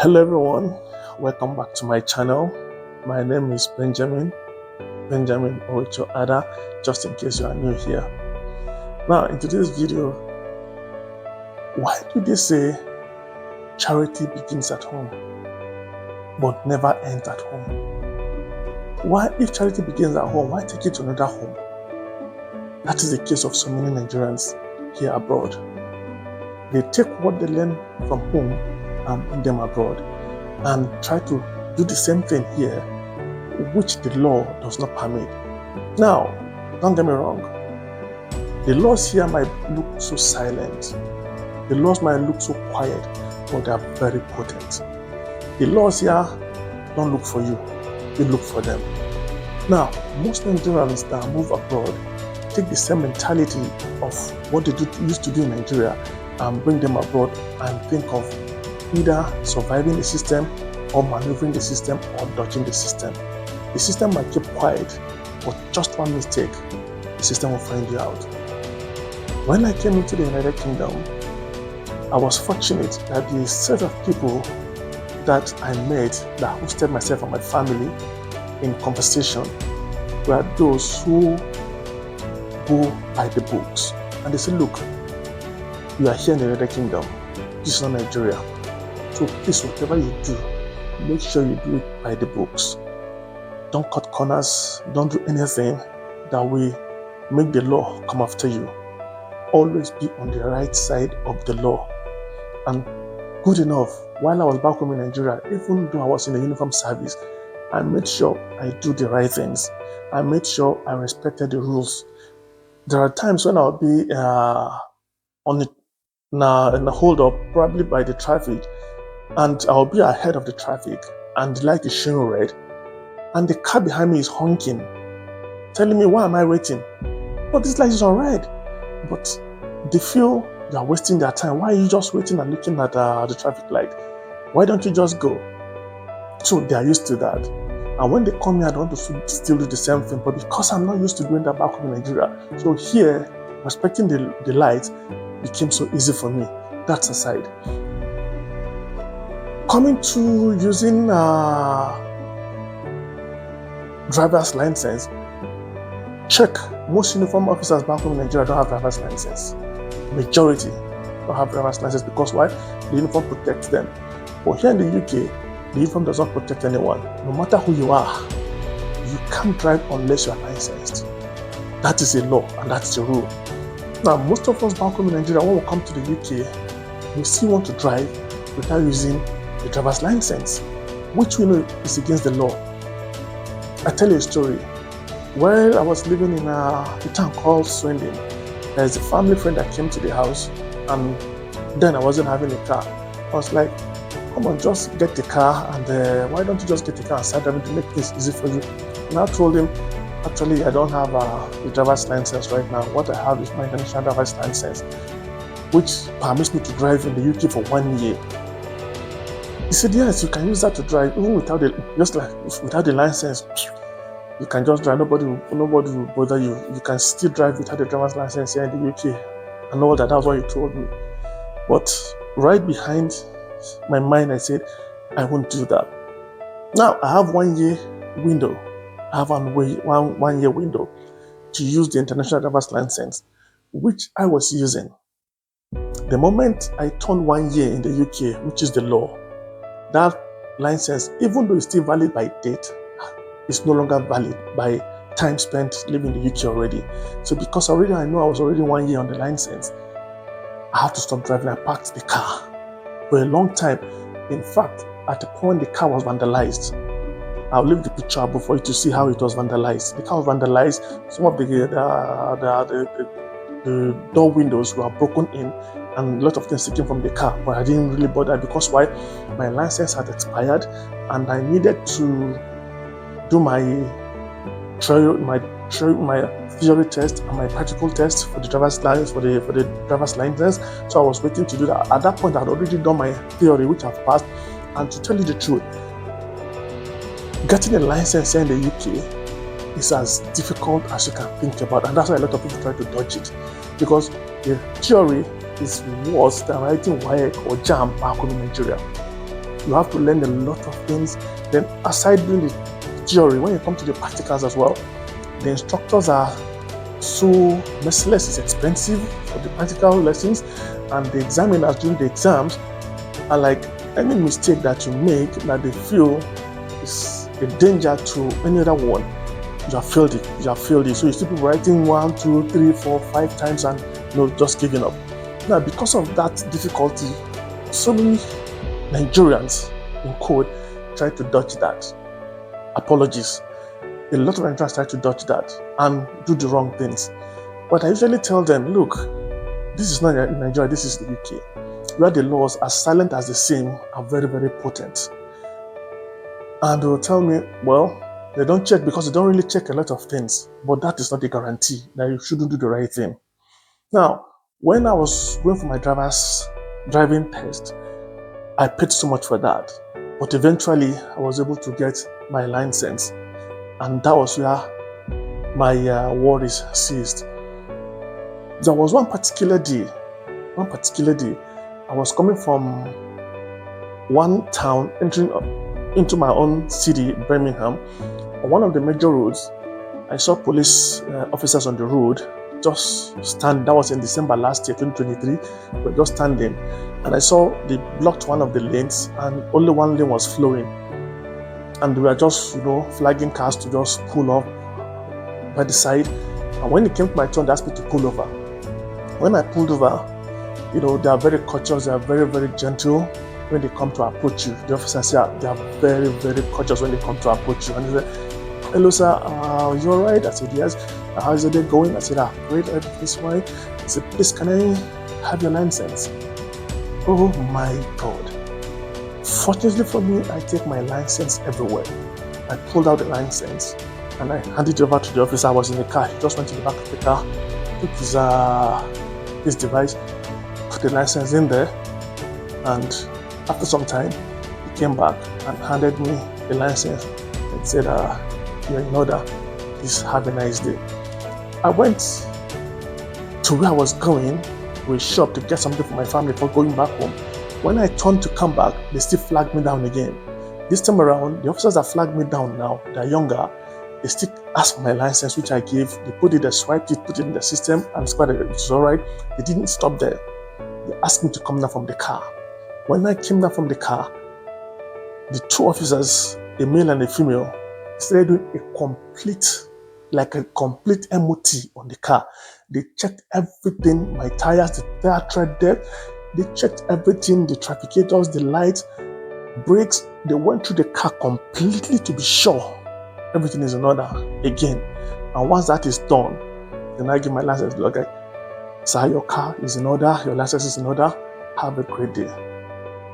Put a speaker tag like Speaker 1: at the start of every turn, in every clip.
Speaker 1: Hello everyone, welcome back to my channel. My name is Benjamin Ocho Ada, just in case you are new here. Now in today's video, why do they say charity begins at home but never ends at home? Why, if charity begins at home, why take it to another home? That is the case of so many Nigerians here abroad. They take what they learn from home and bring them abroad and try to do the same thing here, which the law does not permit. Now, don't get me wrong, the laws here might look so silent, the laws might look so quiet, but they are very potent. The laws here don't look for you, they look for them. Now, most Nigerians that move abroad take the same mentality of what they used to do in Nigeria and bring them abroad and think of either surviving the system or maneuvering the system or dodging the system. The system might keep quiet, but just one mistake, the system will find you out. When I came into the United Kingdom, I was fortunate that the set of people that I met that hosted myself and my family in conversation were those who go by the books. And they say, look, you are here in the United Kingdom, this is not Nigeria. So please, whatever you do, make sure you do it by the books. Don't cut corners, don't do anything that will make the law come after you. Always be on the right side of the law. And good enough, while I was back home in Nigeria, even though I was in the uniform service, I made sure I do the right things. I made sure I respected the rules. There are times when I'll be in a hold up, probably by the traffic, and I'll be ahead of the traffic, and the light is showing red, and the car behind me is honking, telling me, why am I waiting? But this light is on red. But they feel you are wasting their time. Why are you just waiting and looking at the traffic light? Why don't you just go? So they are used to that. And when they come here, I don't want to still do the same thing. But because I'm not used to doing that back home in Nigeria, so here, respecting the light became so easy for me. That's aside. Coming to using driver's license, check. Most uniform officers back home in Nigeria don't have driver's license. Majority don't have driver's license because why? The uniform protects them. But here in the UK, the uniform does not protect anyone. No matter who you are, you can't drive unless you are licensed. That is a law and that's the rule. Now, most of us back home in Nigeria, when we come to the UK, we still want to drive without using the driver's license, which we know is against the law. I tell you a story. While I was living in a town called Swindon, there's a family friend that came to the house, and then I wasn't having a car. I was like, come on, just get the car, and why don't you just get the car and start driving to make things easy for you? And I told him, actually, I don't have a driver's license right now. What I have is my international driver's license, which permits me to drive in the UK for 1 year. He said, yes, you can use that to drive, even without the license. You can just drive, nobody will bother you. You can still drive without a driver's license here in the UK. And all that, that's what he told me. But right behind my mind, I said, I won't do that. Now, I have 1 year window. I have one year window to use the international driver's license, which I was using. The moment I turned 1 year in the UK, which is the law, that license, even though it's still valid by date, is no longer valid by time spent living in the UK already. So because already I know I was already 1 year on the license, I had to stop driving. I parked the car for a long time. In fact, at the point the car was vandalized. I'll leave the picture above for you to see how it was vandalized. The car was vandalized. Some of the door windows were broken in, and a lot of things taken from the car. But I didn't really bother because why? My license had expired, and I needed to do my theory test and my practical test for the driver's license for the driver's license. So I was waiting to do that. At that point, I had already done my theory, which I've passed. And to tell you the truth, getting a license here in the UK is as difficult as you can think about, and that's why a lot of people try to dodge it, because the theory is worse than writing WAEC or JAM back home in Nigeria. You have to learn a lot of things. Then aside doing the theory, when you come to the practicals as well, the instructors are so merciless. It's expensive for the practical lessons, and the examiners during the exams are like, any mistake that you make that they feel is a danger to any other one, you have failed it. You have failed it. So you see people writing 1, 2, 3, 4, 5 times and just giving up. Now, because of that difficulty, so many Nigerians in code try to dodge that. Apologies. A lot of Nigerians try to dodge that and do the wrong things. But I usually tell them, look, this is not Nigeria, this is the UK, where the laws, as silent as the same, are very, very potent. And they will tell me, well, they don't check because they don't really check a lot of things, but that is not a guarantee that you shouldn't do the right thing. Now, when I was going for my driver's driving test, I paid so much for that, but eventually I was able to get my license, and that was where my worries ceased. There was one particular day, I was coming from one town, entering into my own city, Birmingham. On one of the major roads, I saw police officers on the road just stand. That was in December last year, 2023. But just standing, and I saw they blocked one of the lanes, and only one lane was flowing. And they were just, flagging cars to just pull off by the side. And when it came to my turn, they asked me to pull over. When I pulled over, they are very courteous. They are very, very gentle when they come to approach you. The officers here, they are very, very courteous when they come to approach you. And they say, hello, sir, you all right? I said, yes. How's the day going? I said, great, everything's fine. I said, please, can I have your license? Oh my God. Fortunately for me, I take my license everywhere. I pulled out the license and I handed it over to the officer. I was in the car. He just went to the back of the car, took his device, put the license in there, and after some time, he came back and handed me the license and said, you're in order, please have a nice day. I went to where I was going to a shop to get something for my family before going back home. When I turned to come back, they still flagged me down again. This time around, the officers that flagged me down now, they're younger, they still asked for my license, which I gave. They put it, they swiped it, put it in the system, and it was all right. They didn't stop there. They asked me to come down from the car. When I came down from the car, the two officers, a male and a female, started doing a complete MOT on the car. They checked everything, my tires, the tire tread depth. They checked everything, the trafficators, the lights, brakes. They went through the car completely to be sure everything is in order again. And once that is done, then I give my license. Okay, sir, your car is in order, your license is in order. Have a great day.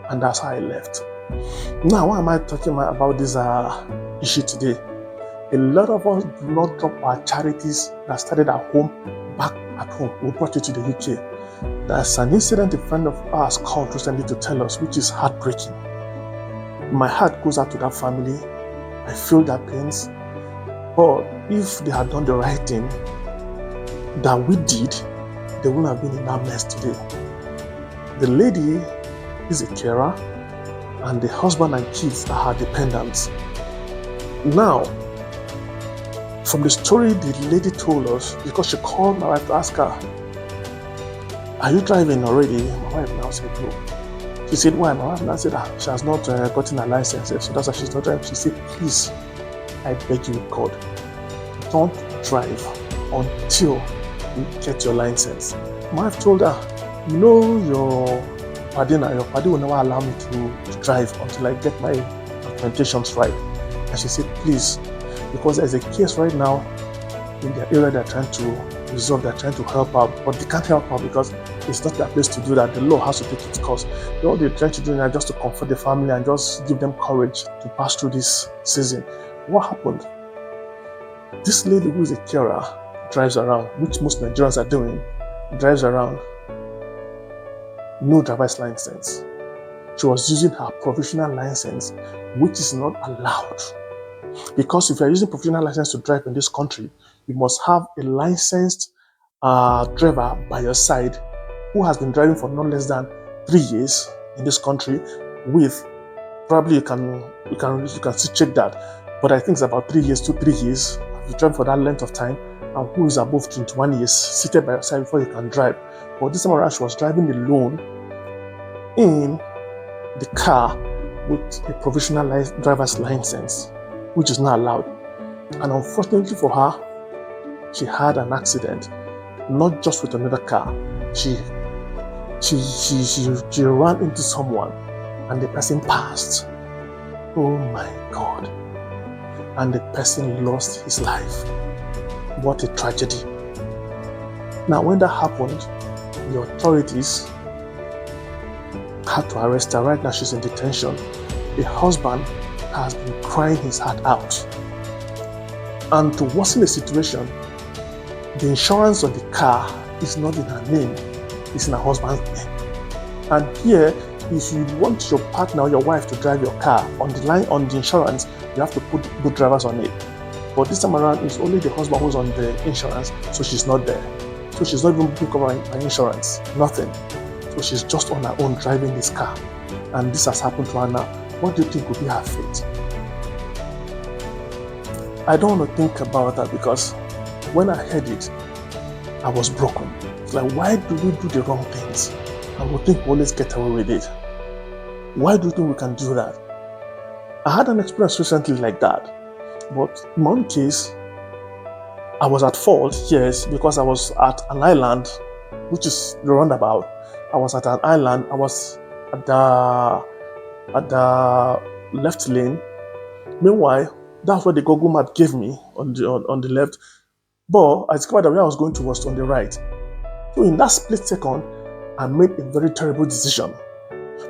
Speaker 1: And that's how I left. Now, why am I talking about this issue today? A lot of us do not drop our charities that started at home back at home. We brought it to the UK. There's an incident a friend of ours called recently to tell us, which is heartbreaking. My heart goes out to that family. I feel their pains. But if they had done the right thing that we did, they wouldn't have been in that mess today. The lady is a carer, and the husband and kids are her dependents. Now, from the story the lady told us, because she called my wife to ask her, are you driving already? My wife now said no. She said, why? My wife now said she has not gotten her license yet, so that's why she's not driving. She said, please, I beg you, God, don't drive until you get your license. My wife told her, your paddy will never allow me to drive until I get my documentations right. And she said, please, because there's a case right now in the area they're trying to resolve, they're trying to help out, but they can't help out because it's not their place to do that. The law has to take its course. All they're trying to do now is just to comfort the family and just give them courage to pass through this season. What happened? This lady who is a carer drives around, which most Nigerians are doing, drives around, no driver's license. She was using her provisional license, which is not allowed. Because if you're using provisional license to drive in this country, you must have a licensed driver by your side who has been driving for no less than 3 years in this country with Probably you can still check that. But I think it's about 3 years, 3 years. You drive for that length of time, and who is above 21 years seated by your side before you can drive. But this time around, she was driving alone in the car with a provisional driver's license, which is not allowed. And unfortunately for her, she had an accident, not just with another car. She ran into someone, and the person passed. Oh my God. And the person lost his life. What a tragedy. Now, when that happened, the authorities had to arrest her. Right now, she's in detention. The husband has been crying his heart out. And to worsen the situation, the insurance on the car is not in her name, it's in her husband's name. And here, if you want your partner or your wife to drive your car, on the insurance, you have to put both drivers on it. But this time around, it's only the husband who's on the insurance, so she's not there. So she's not even covered by insurance, nothing. So she's just on her own driving this car. And this has happened to her now. What do you think would be her fate? I don't want to think about that, because when I heard it, I was broken. It's like, why do we do the wrong things? And we think we always get away with it. Why do you think we can do that? I had an experience recently like that. But in my own case, I was at fault, yes, because I was at an island, which is the roundabout. I was at an island. I was at the left lane. Meanwhile, that's what the Google map gave me on the left. But I discovered that where I was going to was on the right. So in that split second, I made a very terrible decision.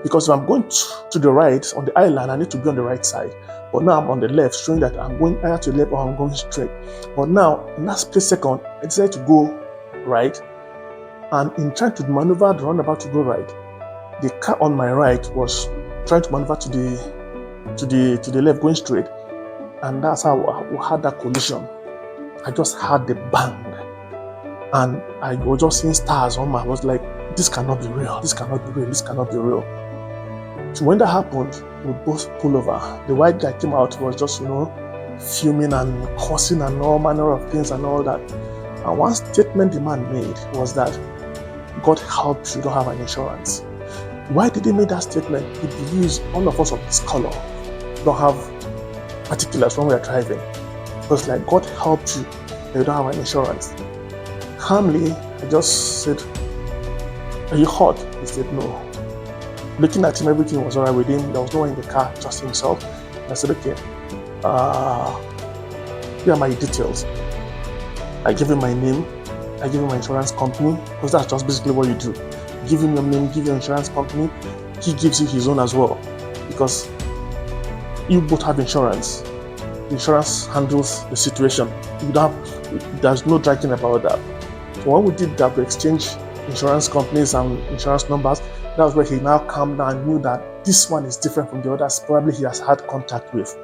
Speaker 1: Because if I'm going to the right on the island, I need to be on the right side. But now I'm on the left, showing that I'm going either to the left or I'm going straight. But now, in that split second, I decided to go right. And in trying to maneuver the roundabout to go right, the car on my right was trying to maneuver to the left, going straight. And that's how I had that collision. I just had the bang. And I was just seeing stars on my, I was like, this cannot be real, this cannot be real, this cannot be real. So when that happened, we both pulled over. The white guy came out, was just, fuming and cursing and all manner of things and all that. And one statement the man made was that, God help you don't have an insurance. Why did he make that statement? He believes all of us of this color don't have particulars when we are driving. Because like, God help you, you don't have an insurance. Calmly, I just said, are you hurt? He said, no. Looking at him, everything was alright with him. There was no one in the car, just himself. And I said, okay, here are my details. I gave him my name. I gave him my insurance company, because that's just basically what you do. Give him your name, give your insurance company. He gives you his own as well, because you both have insurance. The insurance handles the situation. There's no dragging about that. So when we did that, we exchanged insurance companies and insurance numbers. That was where he now calmed down and knew that this one is different from the others. Probably he has had contact with.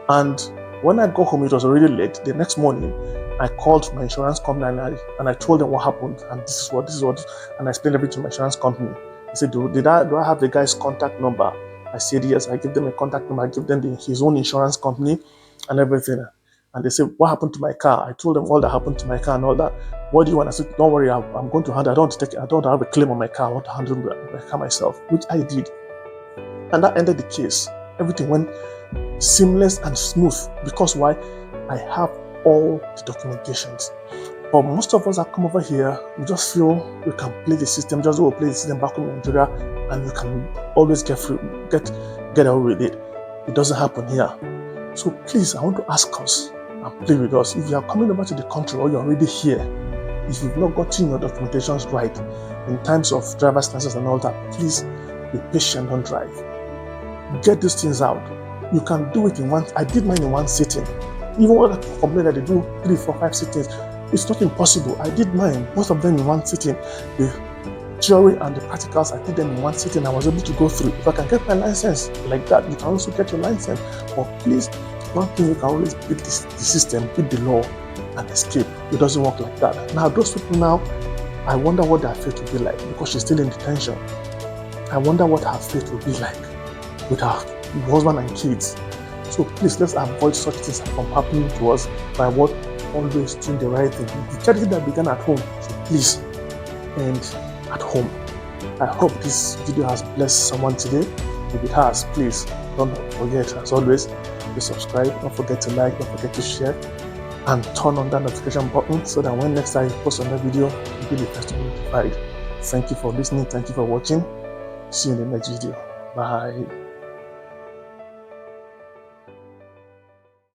Speaker 1: And when I got home, it was already late. The next morning, I called my insurance company and I told them what happened. And this is what, and I explained everything to my insurance company. He said, do I have the guy's contact number? I said, yes. I gave them a contact number. I gave them his own insurance company and everything. And they said, what happened to my car? I told them all that happened to my car and all that. What do you want? I said, don't worry, I'm going to handle it. I don't have a claim on my car. I want to handle my car myself, which I did. And that ended the case. Everything went seamless and smooth. Because why? I have all the documentations. But most of us that come over here, we just feel we can play the system, just go play the system back home in Nigeria, and you can always get away with it. It doesn't happen here. So please, I want to ask us and play with us. If you are coming over to the country or you're already here, if you've not gotten your documentations right in terms of driver's license and all that, please be patient, don't drive. Get these things out. You can do it in one. I did mine in one sitting. Even when I complain that they do 3, 4, 5 sittings, it's not impossible. I did mine, both of them in one sitting. The theory and the practicals, I did them in one sitting. I was able to go through. If I can get my license like that, you can also get your license. But please, one thing, you can always beat the system, beat the law, and escape. It doesn't work like that. Now, those people now, I wonder what their fate will be like, because she's still in detention. I wonder what her fate will be like. with our husband and kids. So please, let's avoid such things from happening to us by what always doing the right thing. The charity that began at home, so please end at home. I hope this video has blessed someone today. If it has, please don't forget, as always, to subscribe. Don't forget to like, don't forget to share, and turn on that notification button so that when next time I post another video, you'll be the first to be notified. Thank you for listening. Thank you for watching. See you in the next video. Bye.